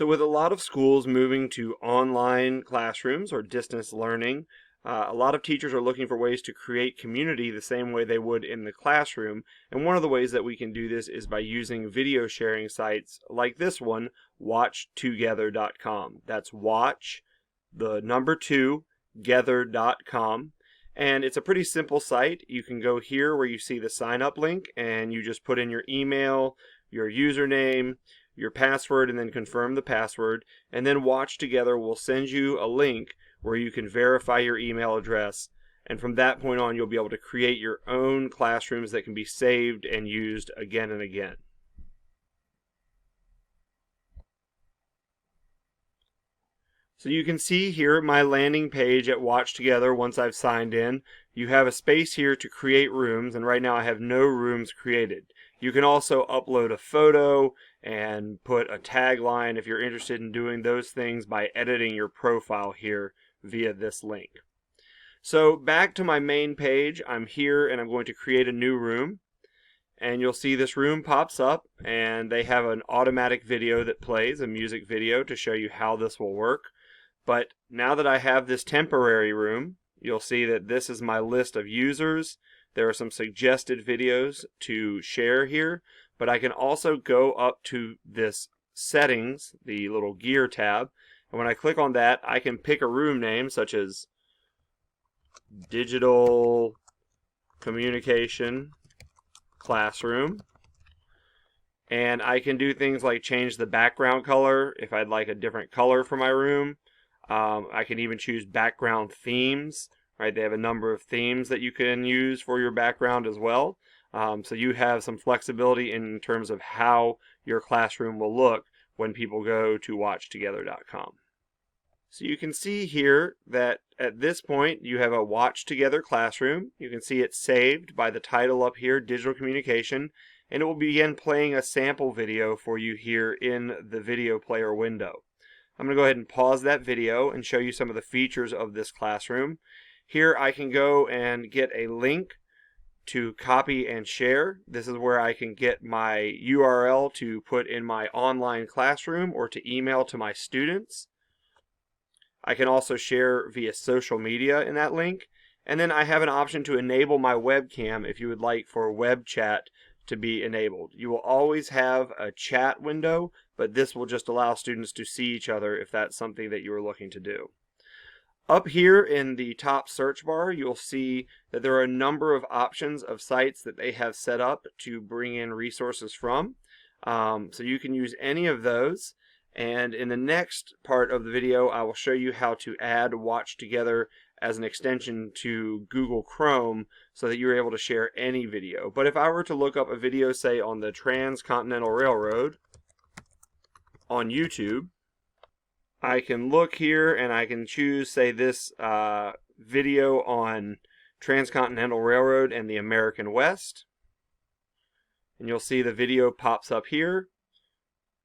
So with a lot of schools moving to online classrooms or distance learning, a lot of teachers are looking for ways to create community the same way they would in the classroom. And one of the ways that we can do this is by using video sharing sites like this one, Watch2Gether.com. That's watch, the number 2, gether.com. And it's a pretty simple site. You can go here where you see the sign up link and you just put in your email, your username, your password, and then confirm the password, and then Watch2Gether will send you a link where you can verify your email address, and from that point on you'll be able to create your own classrooms that can be saved and used again and again. So you can see here my landing page at Watch2Gether once I've signed in. You have a space here to create rooms, and right now I have no rooms created. You can also upload a photo and put a tagline if you're interested in doing those things by editing your profile here via this link. So back to my main page, I'm here and I'm going to create a new room. And you'll see this room pops up and they have an automatic video that plays, a music video, to show you how this will work. But now that I have this temporary room, you'll see that this is my list of users. There are some suggested videos to share here, but I can also go up to this settings, the little gear tab, and when I click on that, I can pick a room name such as Digital Communication Classroom, and I can do things like change the background color if I'd like a different color for my room. I can even choose background themes. Right, they have a number of themes that you can use for your background as well. So you have some flexibility in terms of how your classroom will look when people go to Watch2Gether.com. So you can see here that at this point you have a Watch2Gether classroom. You can see it's saved by the title up here, Digital Communication, and it will begin playing a sample video for you here in the video player window. I'm going to go ahead and pause that video and show you some of the features of this classroom. Here I can go and get a link to copy and share. This is where I can get my URL to put in my online classroom or to email to my students. I can also share via social media in that link. And then I have an option to enable my webcam if you would like for web chat to be enabled. You will always have a chat window, but this will just allow students to see each other if that's something that you are looking to do. Up here in the top search bar, you'll see that there are a number of options of sites that they have set up to bring in resources from. So you can use any of those. And in the next part of the video, I will show you how to add Watch2Gether as an extension to Google Chrome so that you're able to share any video. But if I were to look up a video, say, on the Transcontinental Railroad on YouTube, I can look here and I can choose, say, this video on Transcontinental Railroad and the American West. And you'll see the video pops up here.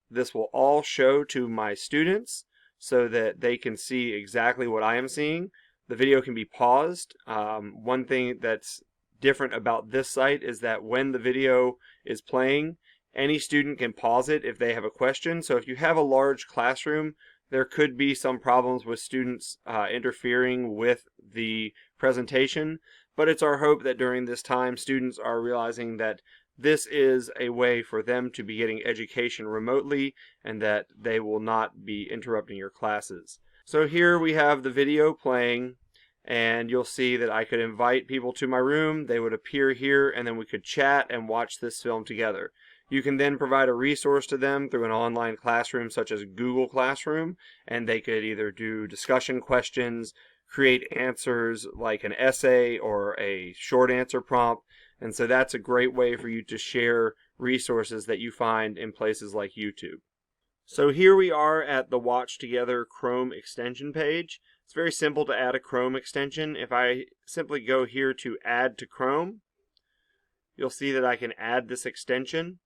This will all show to my students so that they can see exactly what I am seeing. The video can be paused. One thing that's different about this site is that when the video is playing, any student can pause it if they have a question. So if you have a large classroom, there could be some problems with students interfering with the presentation, but it's our hope that during this time students are realizing that this is a way for them to be getting education remotely and that they will not be interrupting your classes. So here we have the video playing, and you'll see that I could invite people to my room. They would appear here, and then we could chat and watch this film together. You can then provide a resource to them through an online classroom such as Google Classroom, and they could either do discussion questions, create answers like an essay or a short answer prompt. And so that's a great way for you to share resources that you find in places like YouTube. So here we are at the Watch2Gether Chrome extension page. It's very simple to add a Chrome extension. If I simply go here to Add to Chrome, you'll see that I can add this extension.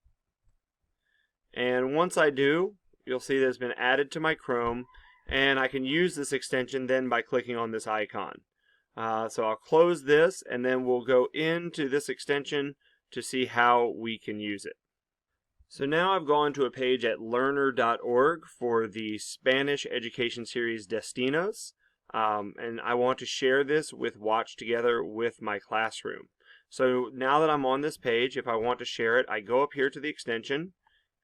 And once I do, you'll see that it's been added to my Chrome, and I can use this extension then by clicking on this icon. So I'll close this, and then we'll go into this extension to see how we can use it. So now I've gone to a page at learner.org for the Spanish education series Destinos, and I want to share this with Watch2Gether with my classroom. So now that I'm on this page, if I want to share it, I go up here to the extension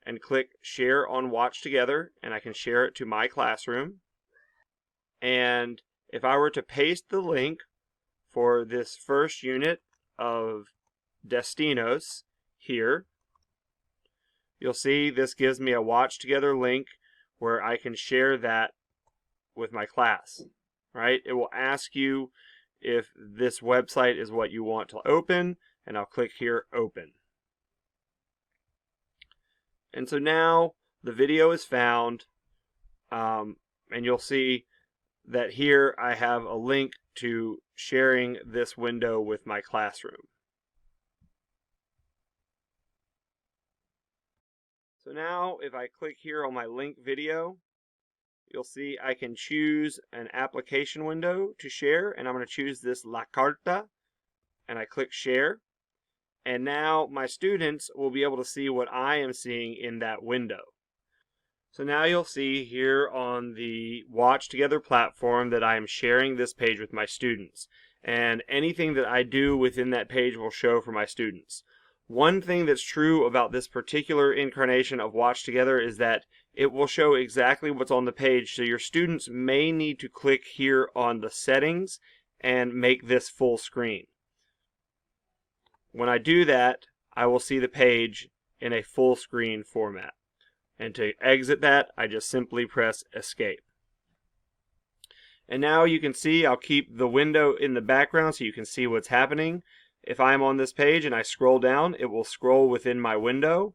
and click Share on Watch2Gether, and I can share it to my classroom. And if I were to paste the link for this first unit of Destinos here, you'll see this gives me a Watch2Gether link where I can share that with my class, right? It will ask you if this website is what you want to open, and I'll click here, Open. And so now the video is found, and you'll see that here I have a link to sharing this window with my classroom. So now if I click here on my link video, you'll see I can choose an application window to share, and I'm going to choose this La Carta, and I click Share. And now my students will be able to see what I am seeing in that window. So now you'll see here on the Watch2Gether platform that I am sharing this page with my students. And anything that I do within that page will show for my students. One thing that's true about this particular incarnation of Watch2Gether is that it will show exactly what's on the page. So your students may need to click here on the settings and make this full screen. When I do that, I will see the page in a full screen format. And to exit that, I just simply press Escape. And now you can see I'll keep the window in the background so you can see what's happening. If I'm on this page and I scroll down, it will scroll within my window.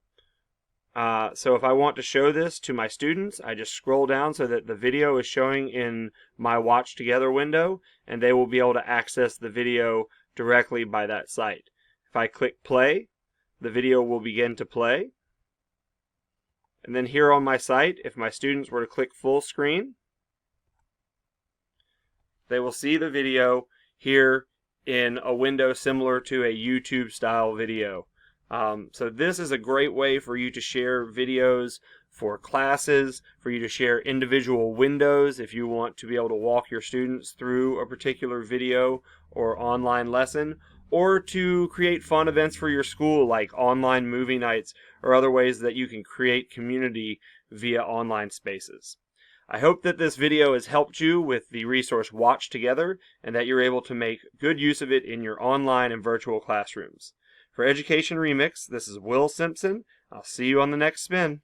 So if I want to show this to my students, I just scroll down so that the video is showing in my Watch2Gether window, and they will be able to access the video directly by that site. If I click play, the video will begin to play. And then here on my site, if my students were to click full screen, they will see the video here in a window similar to a YouTube style video. So this is a great way for you to share videos for classes, for you to share individual windows if you want to be able to walk your students through a particular video or online lesson, or to create fun events for your school like online movie nights or other ways that you can create community via online spaces. I hope that this video has helped you with the resource Watch2Gether and that you're able to make good use of it in your online and virtual classrooms. For Education Remix, this is Will Simpson. I'll see you on the next spin.